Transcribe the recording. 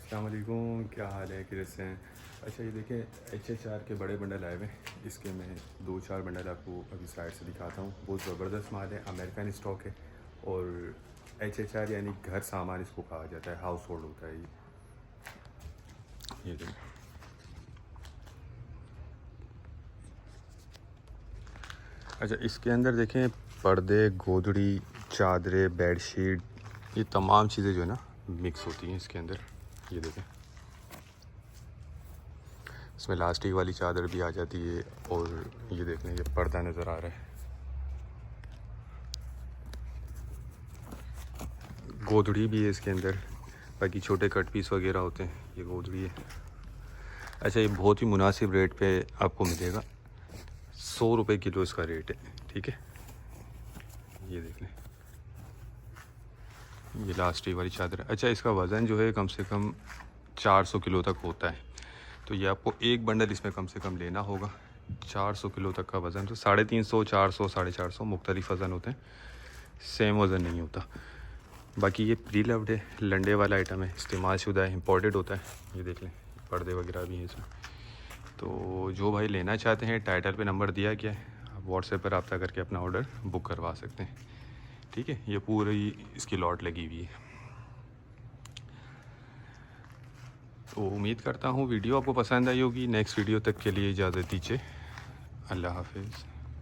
अस्सलाम वालेकुम, क्या हाल है, कैसे हैं? अच्छा ये देखें HHR के बड़े बंडल आए हुए हैं। इसके मैं 2-4 बंडल आपको अभी साइड से दिखाता हूँ। बहुत ज़बरदस्त माल है, अमेरिकन स्टॉक है। और HHR यानी घर सामान इसको कहा जाता है, हाउस होल्ड होता है ये देखें। अच्छा इसके अंदर देखें पर्दे, गोदड़ी, चादरें, बेडशीट, ये तमाम चीज़ें जो है ना मिक्स होती हैं इसके अंदर। ये देखें, इसमें लास्टिक वाली चादर भी आ जाती है। और ये देख लें, ये पर्दा नज़र आ रहा है, गोदड़ी भी है इसके अंदर। बाकी छोटे कट पीस वगैरह होते हैं, ये गोदड़ी है। अच्छा ये बहुत ही मुनासिब रेट पे आपको मिलेगा, 100 रुपये किलो इसका रेट है, ठीक है। ये देख लें, ये लास्टिक वाली चादर है। अच्छा इसका वज़न जो है कम से कम 400 किलो तक होता है। तो ये आपको एक बंडल इसमें कम से कम लेना होगा। 400 किलो तक का वज़न, तो 350, 400, 450 मुख्तलिफ वज़न होते हैं, सेम वज़न नहीं होता। बाकी ये प्री लव्ड है, लंडे वाला आइटम है, इस्तेमाल शुदा है, इम्पोर्टेड होता है। ये देख लें, पर्दे वगैरह भी हैं इसमें। तो जो भाई लेना चाहते हैं, टाइटल पे नंबर दिया गया है, आप व्हाट्सएप पर रब्ता करके अपना ऑर्डर बुक करवा सकते हैं, ठीक है। ये पूरी इसकी लॉट लगी हुई है। तो उम्मीद करता हूँ वीडियो आपको पसंद आई होगी। नेक्स्ट वीडियो तक के लिए इजाज़त दीजिए। अल्लाह हाफिज़।